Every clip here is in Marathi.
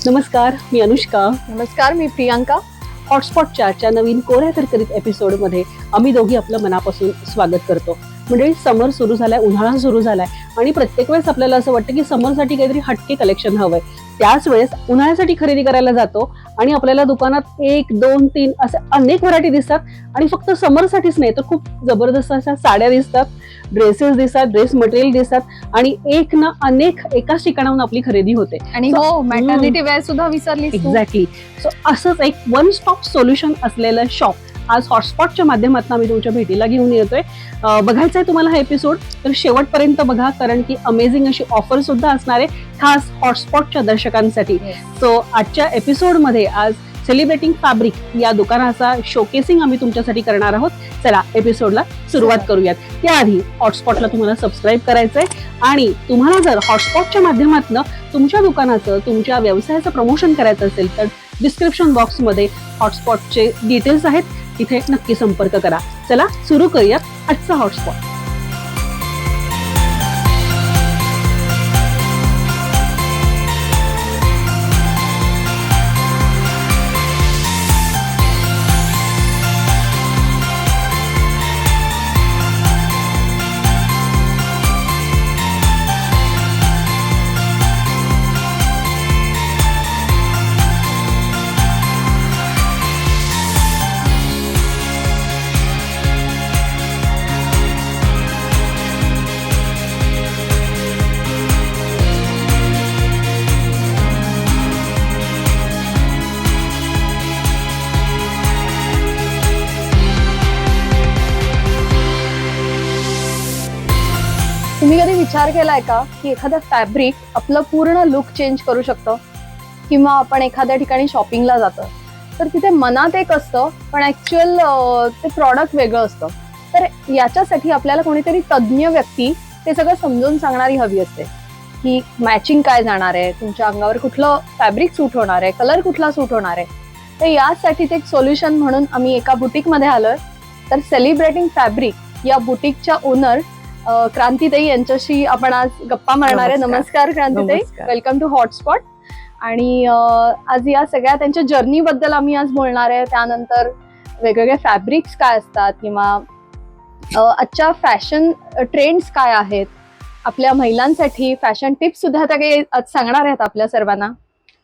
नमस्कार, मी अनुष्का. नमस्कार, मी प्रियांका. हॉटस्पॉटच्या नवीन कोऱ्या करकरीत एपिसोडमध्ये आम्ही दोघी आपलं मनापासून स्वागत करतो. म्हणजे समर सुरू झालाय, उन्हाळा सुरू झालाय आणि प्रत्येक वेळेस आपल्याला असं वाटतं की समरसाठी काहीतरी हटके कलेक्शन हवंय. त्याच वेळेस उन्हाळ्यासाठी खरेदी करायला जातो आणि आपल्याला दुकानात 1, 2, 3 असे अनेक व्हरायटी दिसतात आणि फक्त समरसाठीच नाही तर खूप जबरदस्त अशा साड्या दिसतात, ड्रेसेस दिसतात, ड्रेस मटेरियल दिसतात आणि एक ना अनेक एकाच ठिकाणाहून आपली खरेदी होते. आणि हो, मॅटर्निटी वेअर सुद्धा विसरलीस तू. एक्झॅक्टली. सो असंच एक वन स्टॉप सोल्युशन असलेलं शॉप आज हॉटस्पॉटच्या माध्यमातून आम्ही तुमच्या भेटीला घेऊन येतोय. बघायचा आहे तुम्हाला हा एपिसोड तर शेवटपर्यंत बघा, कारण की अमेझिंग अशी ऑफर सुद्धा असणार आहे खास हॉटस्पॉटच्या दर्शकांसाठी. सो आजच्या एपिसोडमध्ये आज सेलिब्रेटिंग फॅब्रिक या दुकानाचा शोकेसिंग आम्ही तुमच्यासाठी करणार आहोत. चला एपिसोडला सुरुवात करूयात. त्याआधी हॉटस्पॉटला तुम्हाला सबस्क्राईब करायचंय आणि तुम्हाला जर हॉटस्पॉटच्या माध्यमातून तुमच्या दुकानाचं, तुमच्या व्यवसायाचं प्रमोशन करायचं असेल तर डिस्क्रिप्शन बॉक्समध्ये हॉटस्पॉटचे डिटेल्स आहेत, तिथे नक्की संपर्क करा. चला सुरू करूयात आजचा हॉटस्पॉट. तुम्ही कधी विचार केलाय का की एखादं फॅब्रिक आपलं पूर्ण लुक चेंज करू शकतं? किंवा आपण एखाद्या ठिकाणी शॉपिंगला जातो तर तिथे मनात एक असतं पण ऍक्च्युअल ते प्रॉडक्ट वेगळं असतं. तर याच्यासाठी आपल्याला कोणीतरी तज्ज्ञ व्यक्ती ते सगळं समजून सांगणारी हवी असते की मॅचिंग काय जाणार आहे, तुमच्या अंगावर कुठलं फॅब्रिक सूट होणार आहे, कलर कुठला सूट होणार आहे. तर यासाठीच एक सोल्युशन म्हणून आम्ही एका बुटीकमध्ये आलोय. तर सेलिब्रेटिंग फॅब्रिक या बुटीकच्या ओनर क्रांतीताई यांच्याशी आपण आज गप्पा मारणार आहे. नमस्कार क्रांतीताई, वेलकम टू हॉटस्पॉट. आणि आज या सगळ्या त्यांच्या जर्नी बद्दल आम्ही आज बोलणार आहे. त्यानंतर वेगवेगळे फॅब्रिक्स काय असतात किंवा आजच्या फॅशन ट्रेंड्स काय आहेत, आपल्या महिलांसाठी फॅशन टिप्स सुद्धा त्या काही आज सांगणार आहेत आपल्या सर्वांना.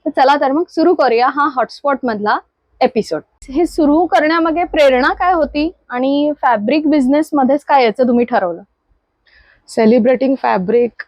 तर चला तर मग सुरू करूया हा हॉटस्पॉट मधला एपिसोड. हे सुरू करण्यामागे प्रेरणा काय होती आणि फॅब्रिक बिझनेस मध्येच काय याचं तुम्ही ठरवलं? सेलिब्रेटिंग फॅब्रिक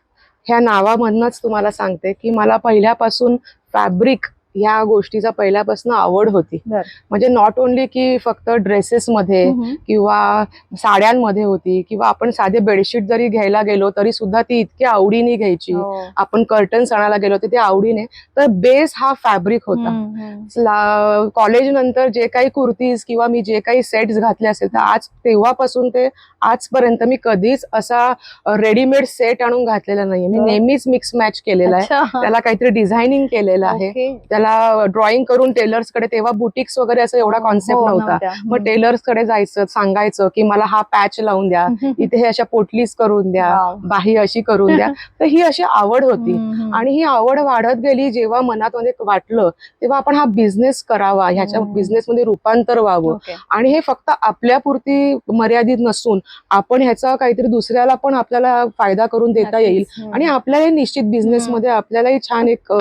ह्या नावामधनच तुम्हाला सांगते की मला पहिल्यापासून फॅब्रिक ह्या गोष्टीचा पहिल्यापासून आवड होती. म्हणजे नॉट ओनली की फक्त ड्रेसेसमध्ये किंवा साड्यांमध्ये होती, किंवा आपण साधे बेडशीट जरी घ्यायला गेलो तरी सुद्धा ती इतकी आवडीने घ्यायची. आपण कर्टन्स आणायला गेलो तर ते आवडीने. तर बेस हा फॅब्रिक होता. कॉलेज नंतर जे काही कुर्तीज किंवा मी जे काही सेट्स घातले असेल तर आज तेव्हापासून ते आजपर्यंत मी कधीच असा रेडीमेड सेट आणून घातलेला नाहीये. मी नेहमीच मिक्स मॅच केलेला आहे, त्याला काहीतरी डिझायनिंग केलेलं आहे, त्याला ड्रॉइंग करून टेलर्स कडे, तेव्हा बुटिक्स वगैरे असं एवढा कॉन्सेप्ट नव्हता. मग टेलर्स कडे जायचं, सांगायचं की मला हा पॅच लावून द्या, इथे अशा पोटलीज करून द्या, बाही अशी करून द्या. तर ही अशी आवड होती आणि ही आवड वाढत गेली. जेव्हा मनात मध्ये वाटलं तेव्हा आपण हा बिझनेस करावा, ह्याच्या बिझनेसमध्ये रूपांतर व्हावं आणि हे फक्त आपल्यापुरती मर्यादित नसून आपण ह्याचा काहीतरी दुसऱ्याला पण आपल्याला फायदा करून देता येईल आणि आपल्यालाही निश्चित बिझनेसमध्ये आपल्यालाही छान एक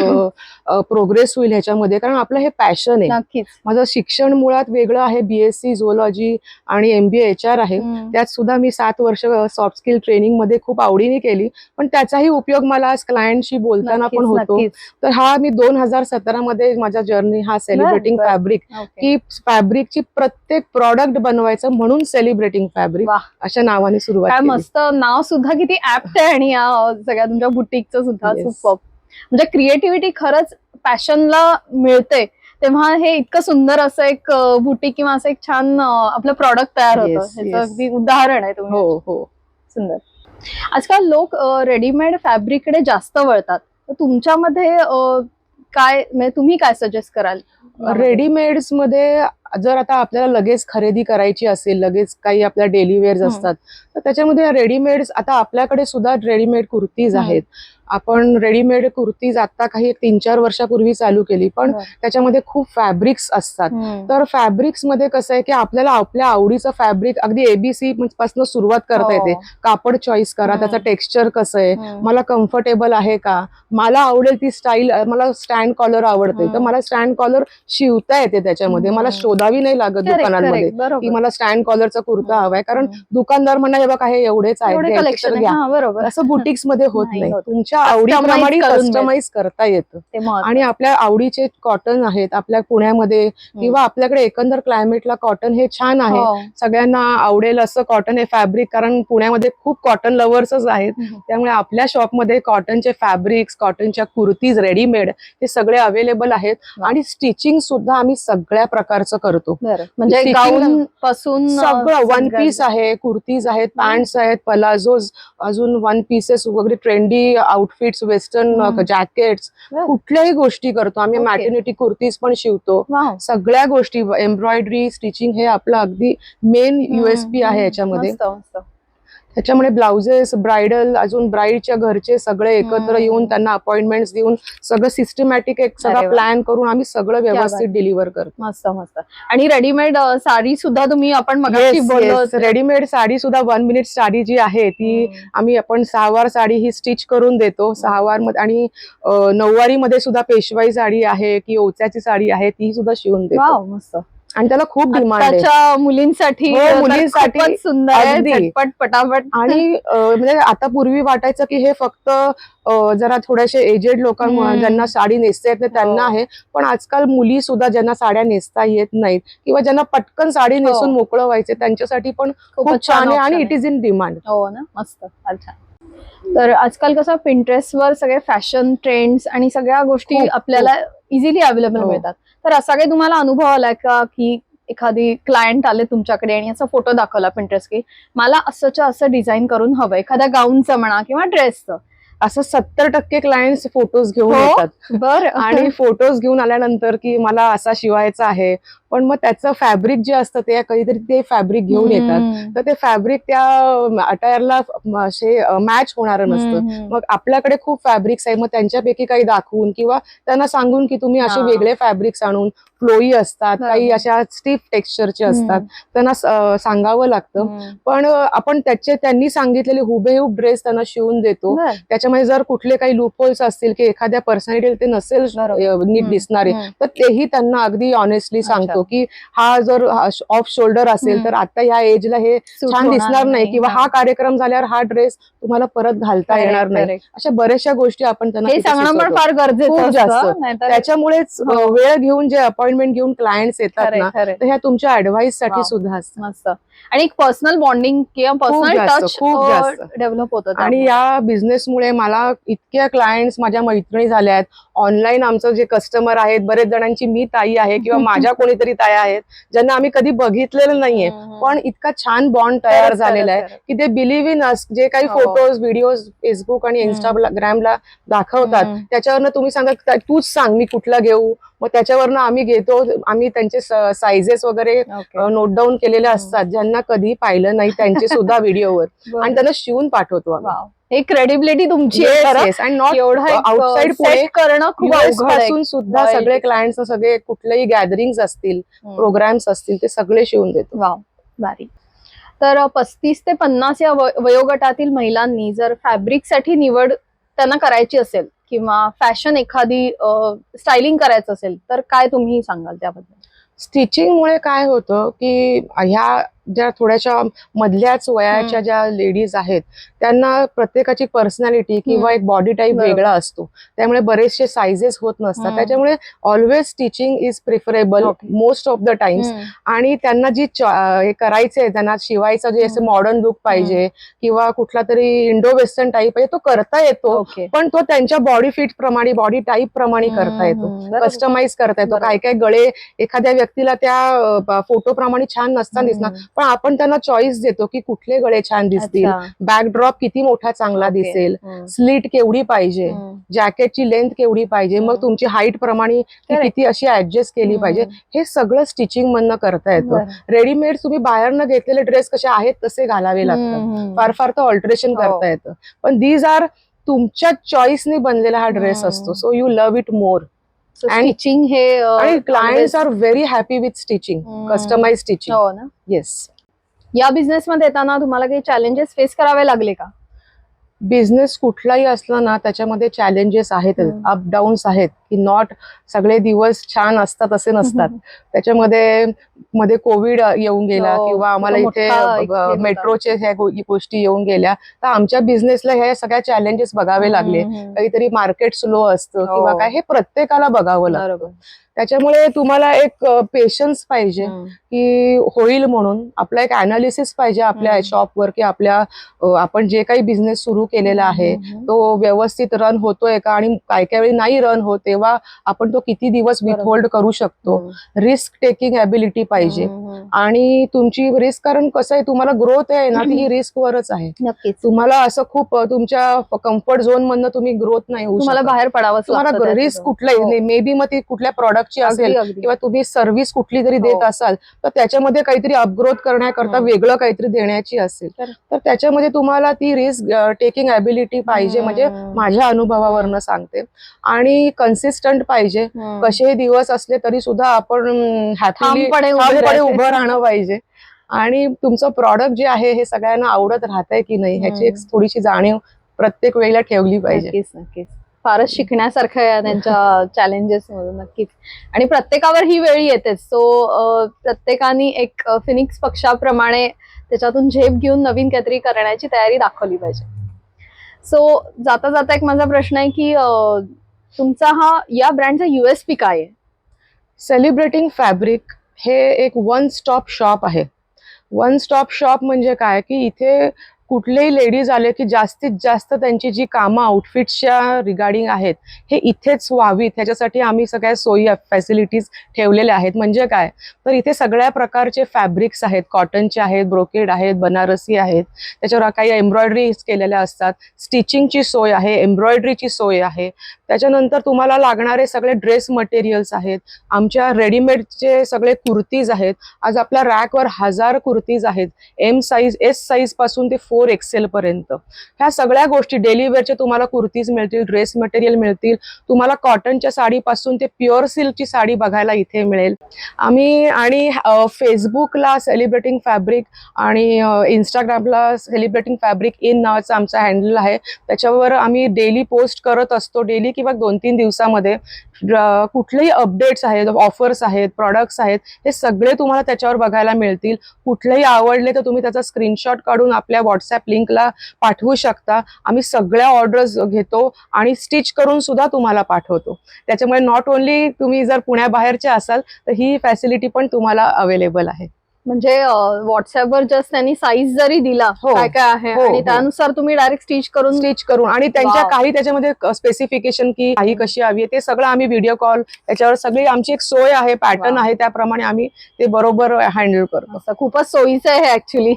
प्रोग्रेस होईल ह्याच्यामध्ये, कारण आपलं हे पॅशन आहे. माझं शिक्षण मुळात वेगळं आहे, BSc झुओलॉजी आणि MBA HR आहे. त्यात सुद्धा मी 7 वर्ष सॉफ्ट स्किल ट्रेनिंग मध्ये खूप आवडीने केली, पण त्याचाही उपयोग मला आज क्लायंटशी बोलताना पण होतो. तर हा मी 2017 मध्ये माझा जर्नी हा सेलिब्रेटिंग फॅब्रिक, की फॅब्रिकची प्रत्येक प्रॉडक्ट बनवायचं म्हणून सेलिब्रेटिंग फॅब्रिक अशा नावाने सुरुवात केली. मस्त नाव सुद्धा किती ऍप्ट आहे आणि या सगळ्या तुमच्या बुटीकचं सुद्धा सुपर. म्हणजे क्रिएटिव्हिटी खरंच पॅशनला मिळते तेव्हा हे इतकं सुंदर असं एक बुटीक किंवा असं एक छान आपलं प्रॉडक्ट तयार होतं. ह्याचं अगदी उदाहरण आहे तुम्ही. हो, सुंदर. आजकाल लोक रेडीमेड फॅब्रिककडे जास्त वळतात. तर तुमच्यामध्ये काय, म्हणजे तुम्ही काय सजेस्ट कराल? रेडीमेड्स मध्ये जर आता आपल्याला लगेच खरेदी करायची असेल, लगेच काही आपल्या डेली वेअर्स असतात, तर त्याच्यामध्ये रेडीमेड, आता आपल्याकडे सुद्धा रेडीमेड कुर्तीज आहेत. आपण रेडीमेड कुर्तीज आता काही 3-4 वर्षापूर्वी चालू केली, पण त्याच्यामध्ये खूप फॅब्रिक्स असतात. तर फॅब्रिक्स मध्ये कसं आहे की आपल्याला आपल्या आवडीचं फॅब्रिक अगदी ABC पासून सुरुवात करता येते. कापड चॉईस करा, त्याचं टेक्स्चर कसं आहे, मला कम्फर्टेबल आहे का, मला आवडेल ती स्टाईल, मला स्टँड कॉलर आवडते तर मला स्टँड कॉलर शिवता येते त्याच्यामध्ये, मला शोधावी नाही लागत दुकानांमध्ये की मला स्टँड कॉलरचा कुर्ता हवाय, कारण दुकानदार म्हणा हे बघा हे एवढेच आहे, कलेक्शन असं बुटिक्स मध्ये होत नाही. तुमच्या आवडीप्रमाणे कस्टमाइज करता येतं. आणि आपल्या आवडीचे कॉटन आहेत आपल्या पुण्यामध्ये, किंवा आपल्याकडे एकंदर क्लायमेटला कॉटन हे छान आहे, सगळ्यांना आवडेल असं कॉटन हे फॅब्रिक, कारण पुण्यामध्ये खूप कॉटन लव्हर्सच आहेत. त्यामुळे आपल्या शॉपमध्ये कॉटनचे फॅब्रिक्स, कॉटनच्या कुर्तीज रेडीमेड हे सगळे अवेलेबल आहेत. आणि स्टिचिंग सुद्धा आम्ही सगळ्या प्रकारचं करतो, म्हणजे गाऊन पासून सगळं, वन पीस आहे, कुर्तीज आहेत, पॅन्ट्स आहेत, पलाझोज, अजून वन पीसेस वगैरे, ट्रेंडी आउटफिट्स, वेस्टर्न जॅकेट्स, कुठल्याही गोष्टी करतो आम्ही. मॅटर्निटी कुर्तीज पण शिवतो, सगळ्या गोष्टी, एम्ब्रॉयडरी, स्टिचिंग हे आपलं अगदी मेन USP आहे याच्यामध्ये. त्याच्यामुळे ब्लाउजेस, ब्रायडल, अजून ब्राईडच्या घरचे सगळे एकत्र येऊन त्यांना अपॉइंटमेंट्स देऊन सगळं सिस्टमॅटिक एक सगळं प्लॅन करून आम्ही सगळं व्यवस्थित डिलिव्हर करतो. मस्त मस्त. आणि रेडीमेड साडी सुद्धा तुम्ही, आपण रेडीमेड साडी सुद्धा 1 मिनिट साडी जी आहे ती आपण 6 वार साडी ही स्टिच करून देतो. 6 वार मध्ये, आणि 9 वारी मध्ये सुद्धा पेशवाई साडी आहे की ओच्याची साडी आहे ती सुद्धा शिवून देतो. मस्त. आणि त्याला खूप डिमांड आहे मुलींसाठी. मुलींसाठी सुंदर आहे, झटपट पटापट. आणि म्हणजे आता पूर्वी वाटायचं की हे फक्त जरा थोडेसे एजेड लोकांना ज्यांना साडी नेसता येत नाही त्यांना आहे, पण आजकाल मुली सुद्धा ज्यांना साड्या नेसता येत नाहीत किंवा ज्यांना पटकन साडी नेसून मोकळं व्हायचे त्यांच्यासाठी पण खूप छान आहे आणि इट इज इन डिमांड. हो ना, मस्त. अच्छा. तर आजकाल कसं Pinterestवर सगळे फॅशन ट्रेंड्स आणि सगळ्या गोष्टी आपल्याला इझिली अवेलेबल मिळतात. तर असा काही तुम्हाला अनुभव आलाय का की एखादी क्लायंट आले तुमच्याकडे आणि असा फोटो दाखवला Pinterest की मला असंच्या असं डिझाईन करून हवं, एखाद्या गाऊनचं म्हणा किंवा ड्रेसचं, असं 70% क्लायंट्स फोटोज घेऊन येतात. बरं. आणि फोटोज घेऊन आल्यानंतर की मला असा शिवायचा आहे, पण मग त्याचं फॅब्रिक जे असतं ते कधीतरी ते फॅब्रिक घेऊन येतात, तर ते फॅब्रिक त्या अटायरला मॅच होणारं नसतं. मग आपल्याकडे खूप फॅब्रिक्स आहे, मग त्यांच्यापैकी काही दाखवून किंवा त्यांना सांगून की तुम्ही असे वेगळे फॅब्रिक्स आणून, फ्लोई असतात, काही अशा स्टिफ टेक्स्चरचे असतात, त्यांना सांगावं लागतं. पण आपण त्यांनी सांगितलेले हुबेहूब ड्रेस त्यांना शिवून देतो. त्याच्यामध्ये जर कुठले काही लूपहोल्स असतील की एखाद्या पर्सनॅलिटीला ते नसेल नीट दिसणारे, तर तेही त्यांना अगदी ऑनेस्टली सांगतो की हा जर ऑफ शोल्डर असेल तर आता या एजला हे छान दिसणार नाही, किंवा हा कार्यक्रम झाल्यावर हा ड्रेस तुम्हाला परत घालता येणार नाही. अशा बऱ्याचशा गोष्टी आपण त्यांना सांगणं पण फार गरजेचं असतं. त्याच्यामुळेच वेळ घेऊन जे अपॉइंटमेंट घेऊन क्लायंट्स येतात ना, तर ह्या तुमच्या ऍडवाइस साठी सुद्धा असतात. मस्त. आणि एक पर्सनल बॉन्डिंग किंवा पर्सनल टच खूप जास्त डेव्हलप होतं. आणि या बिझनेसमुळे मला इतक्या क्लायंट्स माझ्या मैत्रिणी झाल्या आहेत. ऑनलाईन आमचं जे कस्टमर आहेत, बरेच जणांची मी ताई आहे किंवा माझ्या कोणीतरी ताई आहेत ज्यांना आम्ही कधी बघितलेलं नाहीये, पण इतका छान बॉन्ड तयार झालेला आहे की ते बिलीव्ह इन अस. जे काही फोटोज, व्हिडिओज फेसबुक आणि इंस्टाग्रामला दाखवतात त्याच्यावरनं तुम्ही सांगा तूच सांग मी कुठला घेऊ, मग त्याच्यावरनं आम्ही घेतो. आम्ही त्यांचे साइजेस वगैरे नोट डाऊन केलेले असतात, ज्यांना कधी पाहिलं नाही त्यांचे सुद्धा व्हिडिओवर, आणि त्यांना शिवून पाठवतो. हे क्रेडिबिलिटी तुमची आउटसाइड पुणे करणं खूप पासून सुद्धा सगळे क्लायंट्स, सगळे कुठलेही गॅदरिंग्स असतील, प्रोग्राम्स असतील, ते सगळे शिवून देतो. वाव, भारी. तर 35 ते 50 या वयोगटातील महिलांनी जर फॅब्रिकसाठी निवड त्यांना करायची असेल किंवा फॅशन एखादी स्टायलिंग करायचं असेल तर काय तुम्ही सांगाल त्याबद्दल? स्टिचिंगमुळे काय होतं की ह्या ज्या थोड्याशा मधल्याच वयाच्या ज्या लेडीज आहेत त्यांना प्रत्येकाची पर्सनॅलिटी किंवा एक बॉडी टाईप वेगळा असतो, त्यामुळे बरेचसे साइजेस होत नसतात. त्याच्यामुळे always stitching is preferable most of the times. आणि त्यांना जी हे करायचंय, त्यांना शिवायचं जे असं मॉडर्न लुक पाहिजे किंवा कुठला तरी इंडो वेस्टर्न टाईप पाहिजे, तो करता येतो, पण तो त्यांच्या बॉडी फिट प्रमाणे, बॉडी टाईप प्रमाणे करता येतो, कस्टमाइज करता येतो. काय काय गळे एखाद्या व्यक्तीला त्या फोटो प्रमाणे छान नसताना दिसणार, पण आपण त्यांना चॉईस देतो की कुठले गळे छान दिसतील, बॅकड्रॉप किती मोठा चांगला दिसेल, स्लीट केवढी पाहिजे, जॅकेटची लेंथ केवढी पाहिजे, मग तुमची हाईट प्रमाणे किती अशी ऍडजस्ट केली पाहिजे, हे सगळं स्टिचिंग मधनं करता येतं. रेडीमेड तुम्ही बाहेरनं घेतलेले ड्रेस कसे आहेत तसे घालावे लागतात, फार फार तर ऑल्टरेशन करता येतं. पण दीज आर तुमच्या चॉईसने बनलेला हा ड्रेस असतो, so you love it more. Stitching हे आणि clients are very happy with stitching, customise stitching. हो ना. येस. या बिझनेस मध्ये येताना तुम्हाला काही चॅलेंजेस फेस करावे लागले का? बिझनेस कुठलाही असला ना त्याच्यामध्ये चॅलेंजेस आहेत, अप डाऊन्स आहेत, की नॉट सगळे दिवस छान असतात असे नसतात. त्याच्यामध्ये मध्ये कोविड येऊन गेला किंवा आम्हाला इथे मेट्रोचे ह्या गोष्टी येऊन गेल्या, तर आमच्या बिझनेसला ह्या सगळ्या चॅलेंजेस बघावे लागले. काहीतरी मार्केट स्लो असतं किंवा काय, हे प्रत्येकाला बघावं लागतं. त्याच्यामुळे तुम्हाला एक पेशन्स पाहिजे की होईल म्हणून, आपला एक अनालिसिस पाहिजे आपल्या शॉपवर की आपण जे काही बिझनेस सुरू केलेला आहे तो व्यवस्थित रन होतोय का, आणि काय काय वेळी नाही रन होत तेव्हा आपण तो किती दिवस विथहोल्ड करू शकतो. रिस्क टेकिंग ॲबिलिटी पाहिजे. आणि तुमची रिस्क, कारण कसं आहे तुम्हाला ग्रोथ आहे ना ती रिस्क वरच आहे. तुम्हाला असं खूप तुमच्या कम्फर्ट झोन मधनं तुम्ही ग्रोथ नाही होऊ शकत, बाहेर पडावं. तुम्हाला रिस्क कुठलाही, मे बी मग ती कुठल्या प्रॉडक्टची असेल किंवा तुम्ही सर्व्हिस कुठली जरी देत असाल तर त्याच्यामध्ये काहीतरी अपग्रोथ करण्याकरता वेगळं काहीतरी देण्याची असेल तर त्याच्यामध्ये तुम्हाला ती रिस्क टेकिंग ॲबिलिटी पाहिजे. म्हणजे माझ्या अनुभवावरनं सांगते. आणि कन्सिस्टंट पाहिजे. कसेही दिवस असले तरी सुद्धा आपण हॅपीली उभं राहणं पाहिजे. आणि तुमचं प्रॉडक्ट जे आहे हे सगळ्यांना आवडत राहतंय की नाही ह्याची एक थोडीशी जाणीव प्रत्येक वेळेला ठेवली पाहिजे. नक्कीच नक्कीच. फारच शिकण्यासारखं आहे त्यांच्या चॅलेंजेस मधून. नक्कीच. आणि प्रत्येकावर ही वेळ येतेच. सो प्रत्येकाने एक फिनिक्स पक्षाप्रमाणे त्याच्यातून झेप घेऊन नवीन काहीतरी करण्याची तयारी दाखवली पाहिजे. सो जाता जाता एक माझा प्रश्न आहे की तुमचा या ब्रँडचा USP काय आहे? सेलिब्रेटिंग फॅब्रिक हे एक वन स्टॉप शॉप आहे. वन स्टॉप शॉप म्हणजे काय की इथे कुठलेही लेडीज आले की जास्तीत जास्त त्यांची जी कामं आउटफिट्सच्या रिगार्डिंग आहेत हे इथेच व्हावीत ह्याच्यासाठी आम्ही सगळ्या सोयी फॅसिलिटीज ठेवलेल्या आहेत. म्हणजे काय तर इथे सगळ्या प्रकारचे फॅब्रिक्स आहेत, कॉटनचे आहेत, ब्रोकेड आहेत, बनारसी आहेत, त्याच्यावर काही एम्ब्रॉयडरी केलेल्या असतात, स्टिचिंगची सोय आहे, एम्ब्रॉयडरीची सोय आहे. त्याच्यानंतर तुम्हाला लागणारे सगळे ड्रेस मटेरियल्स आहेत, आमच्या रेडीमेडचे सगळे कुर्तीज आहेत. आज आपल्या रॅकवर 1000 कुर्तीज आहेत, M साईज S साईज पासून ते 4XL पर्यंत. ह्या सगळ्या गोष्टी डेली वेअरचे तुम्हाला कुर्तीज मिळतील, ड्रेस मटेरियल मिळतील. तुम्हाला कॉटनच्या साडीपासून ते प्युअर सिल्कची साडी बघायला इथे मिळेल. आणि फेसबुकला सेलिब्रेटिंग फॅब्रिक आणि इंस्टाग्रामला सेलिब्रेटिंग फॅब्रिक इन नावाचं आमचा हँडल आहे. त्याच्यावर आम्ही डेली पोस्ट करत असतो. डेली किंवा 2-3 दिवसामध्ये कुठलेही अपडेट्स आहेत, ऑफर्स आहेत, प्रॉडक्ट्स आहेत, हे सगळे तुम्हाला त्याच्यावर बघायला मिळतील. कुठलेही आवडले तर तुम्ही त्याचा स्क्रीनशॉट काढून आपल्या व्हॉट्सअप लिंकला पाठवू शकता. आम्ही सगळ्या ऑर्डर्स घेतो आणि स्टिच करून सुद्धा तुम्हाला पाठवतो. त्याच्यामुळे नॉट ओन्ली तुम्ही जर पुण्याबाहेरचे असाल तर ही फॅसिलिटी पण तुम्हाला अवेलेबल आहे. म्हणजे व्हॉट्सअपवर जस्ट त्यांनी साईज जरी दिला काय काय आहे आणि त्यानुसार तुम्ही डायरेक्ट स्टिच करून आणि त्यांच्या काही त्याच्यामध्ये स्पेसिफिकेशन की काही कशी हवी आहे ते सगळं आम्ही व्हिडिओ कॉल याच्यावर सगळी आमची एक सोय आहे, पॅटर्न आहे, त्याप्रमाणे आम्ही ते बरोबर हँडल करतो. खूपच सोयीचं आहे ऍक्च्युली.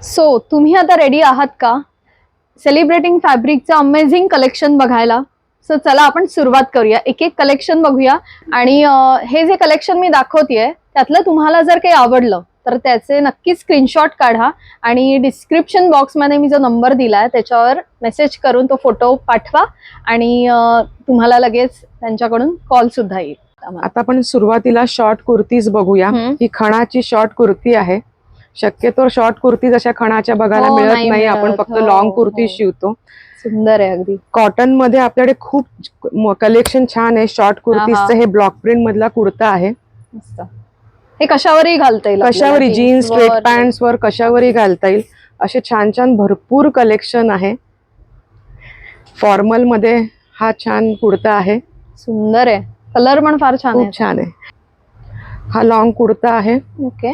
सो तुम्ही आता रेडी आहात का सेलिब्रेटिंग फॅब्रिकचं अमेझिंग कलेक्शन बघायला? सो चला आपण सुरुवात करूया, एक एक कलेक्शन बघूया. आणि हे जे कलेक्शन मी दाखवतेय त्यातलं तुम्हाला जर काही आवडलं तर त्याचे नक्की स्क्रीनशॉट काढा आणि डिस्क्रिप्शन बॉक्समध्ये मी जो नंबर दिलाय त्याच्यावर मेसेज करून तो फोटो पाठवा आणि तुम्हाला लगेच त्यांच्याकडून कॉल सुद्धा येईल. आता आपण सुरुवातीला शॉर्ट कुर्तीज बघूया. ही खणाची शॉर्ट कुर्ती आहे. शक्यतो शॉर्ट कुर्तीज अशा खणाच्या बघायला मिळत नाही, आपण फक्त लॉंग कुर्ती शिवतो. सुंदर आहे अगदी. कॉटन मध्ये आपल्याकडे खूप कलेक्शन छान आहे शॉर्ट कुर्तीजचं. हे ब्लॉक प्रिंट मधला कुर्ता आहे. हे कशावरही घालता येईल, कशावरही जीन्स, स्ट्रेट पॅन्ट्स वर कशावरही घालता येईल. असे छान छान भरपूर कलेक्शन आहे. फॉर्मल मध्ये हा छान कुर्ता आहे. सुंदर आहे, कलर पण फार छान आहे. छान आहे. हा लॉंग कुर्ता आहे. ओके.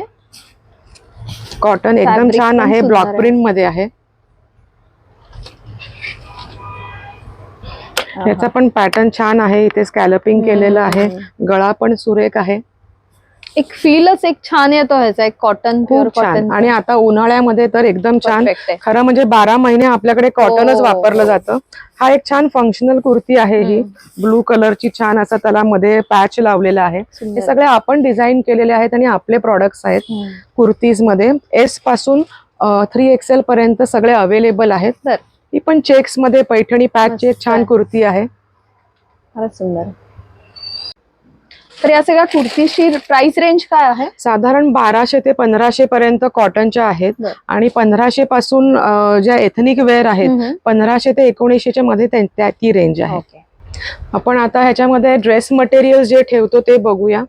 कॉटन एकदम छान आहे, ब्लॉक प्रिंट मध्ये आहे. याचा पण पॅटर्न छान आहे. इथे स्कॅलपिंग केलेलं आहे. गळा पण सुरेख आहे. एक फीलच एक छान येतो ह्याचा, एक कॉटन, प्युअर खूप छान. कॉटन. आणि आता उन्हाळ्यामध्ये तर एकदम छान. खरं म्हणजे 12 महिने आपल्याकडे कॉटनच हो, वापरलं हो. जातं. हा एक छान फंक्शनल कुर्ती आहे ही. ब्लू कलरची छान असा त्याला मध्ये पॅच लावलेला आहे. हे सगळे आपण डिझाईन केलेले आहेत आणि आपले प्रॉडक्ट्स आहेत कुर्तीज मध्ये. एस पासून 3XL पर्यंत सगळे अवेलेबल आहेत. ही पण चेक्स मध्ये पैठणी पॅचची एक छान कुर्ती आहे. फारच सुंदर. तर या सगळ्या कुर्तीची प्राइस रेंज काय आहे? साधारण 1200 ते 1500 पर्यंत कॉटनच्या आहेत. आणि 1500 पासून ज्या एथनिक वेअर आहेत 1500 ते 1900 मध्ये ती रेंज आहे. आपण आता ह्याच्यामध्ये ड्रेस मटेरियल जे ठेवतो ते बघूया.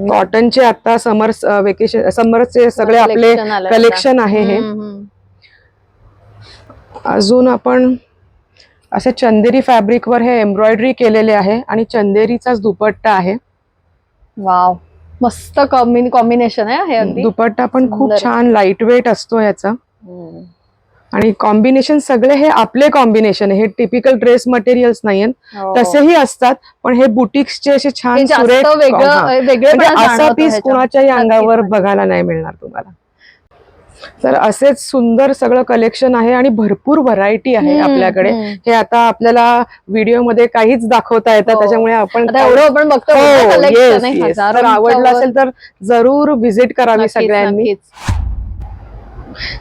कॉटनचे आता समरचे सगळे आपले कलेक्शन आहे हे. अजून आपण असे चंदेरी फॅब्रिक वर हे एम्ब्रॉयडरी केलेले आहे आणि चंदेरीचाच दुपट्टा आहे. वाव, मस्त कॉम्बिनेशन आहे हे. अगदी दुपट्टा पण खूप छान लाईट वेट असतो याचा. आणि कॉम्बिनेशन सगळे हे आपले कॉम्बिनेशन आहे. हे टिपिकल ड्रेस मटेरियल्स नाहीये. तसेही असतात पण हे बुटिक्सचे असे छान सुरेख, असा पीस कुणाच्याही अंगावर बघायला नाही मिळणार तुम्हाला. तर असेच सुंदर सगळं कलेक्शन आहे आणि भरपूर व्हरायटी आहे आपल्याकडे. हे आता आपल्याला व्हिडिओ मध्ये काहीच दाखवता येतं, त्याच्यामुळे आपण बघतो. तर आवडलं असेल तर जरूर व्हिजिट करावी सगळ्यांनी.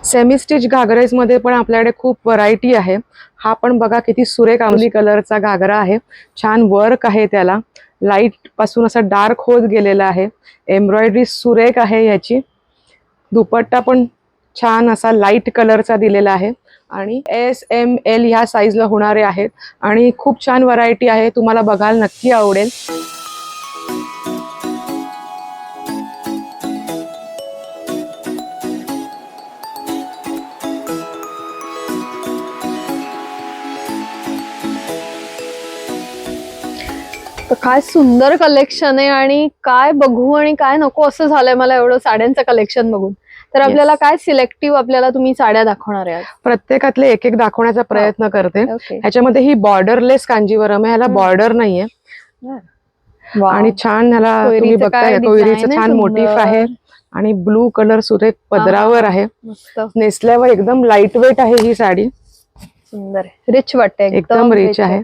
सेमी स्टिच घागरेज मध्ये पण आपल्याकडे खूप व्हरायटी आहे. हा पण बघा किती सुरेख आंबली कलरचा घागरा आहे. छान वर्क आहे त्याला, लाईट पासून असा डार्क होत गेलेला आहे. एम्ब्रॉयडरी सुरेख आहे याची. दुपट्टा पण छान असा लाईट कलरचा दिलेला आहे आणि SML ह्या साईजला होणारे आहेत. आणि खूप छान व्हरायटी आहे, तुम्हाला बघायला नक्की आवडेल. तर काय सुंदर कलेक्शन आहे आणि काय बघू आणि काय नको असं झालंय मला एवढं साड्यांचं कलेक्शन बघून. तर आपल्याला काय सिलेक्टिव्ह आपल्याला तुम्ही साड्या दाखवणार आहे? प्रत्येकातले एक एक दाखवण्याचा प्रयत्न करते. ह्याच्यामध्ये ही बॉर्डरलेस कांजीवरम आहे, ह्याला बॉर्डर नाहीये. आणि छान ह्याला तुम्ही बघताय कोयरीचं छान मोटिफ आहे आणि ब्लू कलर सुरेख पदरावर आहे. नेसल्यावर एकदम लाईट वेट आहे ही साडी. सुंदर आहे, रिच वाटते, एकदम रिच आहे.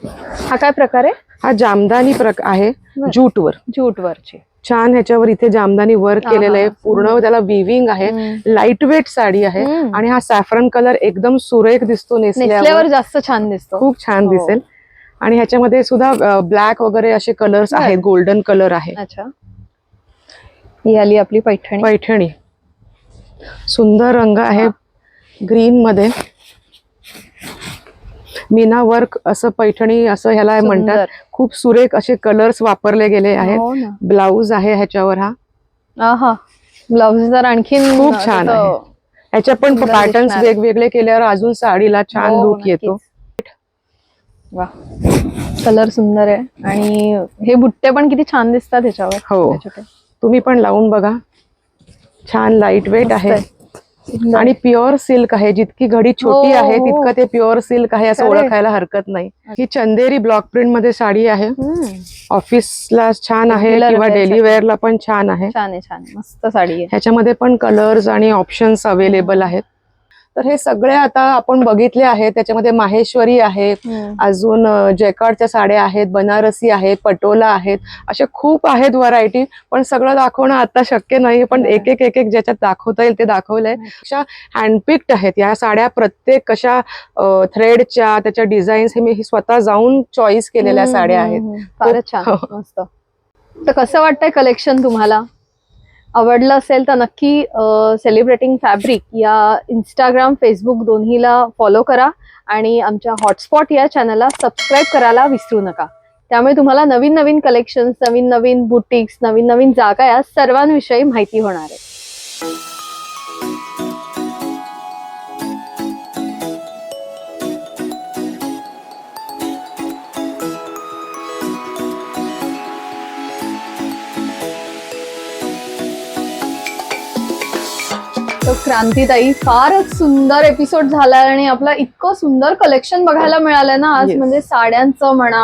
हा काय प्रकार आहे? हा जामदानी आहे, ज्यूटवरची. छान ह्याच्यावर इथे जामदानी वर्क केलेलं आहे. पूर्ण त्याला विविंग आहे. लाईट वेट साडी आहे आणि हा सॅफ्रन कलर एकदम सुरेख दिसतो. नेसल्यावर जास्त छान दिसतो, खूप छान दिसेल. आणि ह्याच्यामध्ये सुद्धा ब्लॅक वगैरे असे कलर्स आहेत, गोल्डन कलर आहे. अच्छा, ही आली आपली पैठणी. सुंदर रंग आहे, ग्रीन मध्ये मीना वर्क असं पैठणी असं ह्याला म्हणतात. खूप सुरेख असे कलर्स वापरले गेले आहेत. ब्लाउज आहे ह्याच्यावर. हा ब्लाउज तर आणखीन खूप छान आहे. ह्याच्या पण पॅटर्न्स वेगवेगळे केल्यावर अजून साडीला छान लुक येतो. वा, कलर सुंदर आहे आणि हे बुट्टे पण किती छान दिसतात ह्याच्यावर. हो, तुम्ही पण लावून बघा. छान लाईट वेट आहे आणि प्युअर सिल्क आहे. जितकी घडी छोटी आहे तितकं ते प्युअर सिल्क आहे असं ओळखायला हरकत नाही. ही चंदेरी ब्लॉक प्रिंट मध्ये साडी आहे. ऑफिसला छान आहे किंवा डेली वेअरला पण छान आहे. छान मस्त साडी आहे. ह्याच्यामध्ये पण कलर्स आणि ऑप्शन्स अवेलेबल आहेत. तर हे सगळे आता आपण बघितले आहेत. त्याच्यामध्ये माहेश्वरी आहे, अजून जॅकार्डच्या साड्या आहेत, बनारसी आहेत, पटोला आहेत, अशा खूप आहेत व्हरायटी. पण सगळं दाखवणं आता शक्य नाही, पण एक एक ज्याच्यात दाखवता येईल ते दाखवलंय. अशा हँडपिक्ड आहेत या साड्या. प्रत्येक कशा थ्रेडच्या त्याच्या डिझाईन्स हे मी स्वतः जाऊन चॉईस केलेल्या साड्या आहेत. फारच छान, मस्त. तर कसं वाटतंय कलेक्शन तुम्हाला? आवडलं असेल तर नक्की सेलिब्रेटिंग फॅब्रिक या इंस्टाग्राम, फेसबुक दोन्हीला फॉलो करा आणि आमच्या हॉटस्पॉट या चॅनलला सबस्क्राईब करायला विसरू नका. त्यामुळे तुम्हाला नवीन नवीन कलेक्शन्स, नवीन नवीन बुटिक्स, नवीन नवीन जागा या सर्वांविषयी माहिती होणार आहे. सो क्रांतीताई, फारच सुंदर एपिसोड झालाय आणि आपला इतकं सुंदर कलेक्शन बघायला मिळालंय ना आज. Yes. म्हणजे साड्यांचं म्हणा,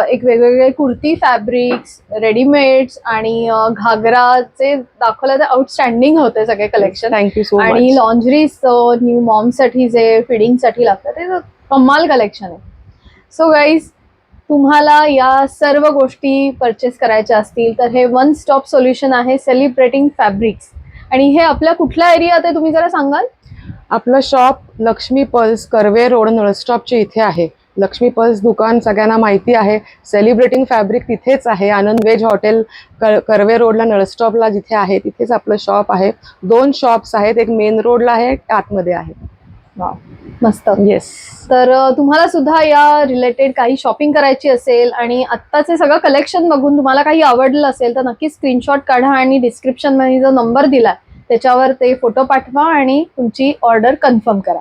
एक वेगवेगळे कुर्ती फॅब्रिक्स, रेडीमेड्स आणि घागराचे दाखवलं तर आउटस्टँडिंग होते सगळे कलेक्शन. थँक्यू सो आणि मच. लॉन्जरीज न्यू मॉम साठी जे फिडिंग साठी लागतं ते कमाल कलेक्शन आहे. सो गाईज, तुम्हाला या सर्व गोष्टी परचेस करायच्या असतील तर हे वन स्टॉप सोल्युशन आहे सेलिब्रेटिंग फॅब्रिक्स. आणि हे आपल्या कुठल्या एरियात आहे तुम्ही जरा सांगाल? आपलं shop Lakshmi pulse, Karve road, नळस्टॉपच्या इथे आहे. लक्ष्मी पल्स दुकान सगळ्यांना माहिती आहे. सेलिब्रेटिंग फॅब्रिक तिथेच आहे, आनंद वेज हॉटेल कर्वे रोडला, नळस्टॉपला जिथे आहे तिथेच आपलं शॉप आहे. 2 शॉप्स आहेत, एक मेन रोडला आहे, एक आतमध्ये आहे. मस्त. येस. तर तुम्हाला सुद्धा या रिलेटेड काही शॉपिंग करायची असेल आणि आत्ताचे सगळं कलेक्शन बघून तुम्हाला काही आवडलं असेल तर नक्की स्क्रीनशॉट काढा आणि डिस्क्रिप्शन मध्ये जो नंबर दिला त्याच्यावर ते फोटो पाठवा आणि तुमची ऑर्डर कन्फर्म करा.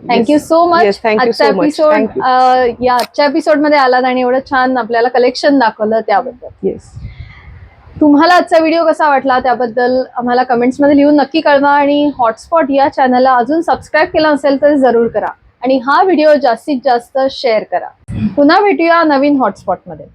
Thank you so much. Yes, thank you so much. Episode Thank you. या आजच्या एपिसोड मध्ये आलात आणि एवढं छान आपल्याला कलेक्शन दाखवलं त्याबद्दल. येस. तुम्हाला आजचा व्हिडिओ कसा वाटला त्याबद्दल आम्हाला कमेंट्समध्ये लिहून नक्की कळवा आणि हॉटस्पॉट या चॅनलला अजून सबस्क्राईब केलं असेल तर जरूर करा आणि हा व्हिडिओ जास्तीत जास्त शेअर करा. पुन्हा भेटूया नवीन हॉटस्पॉटमध्ये.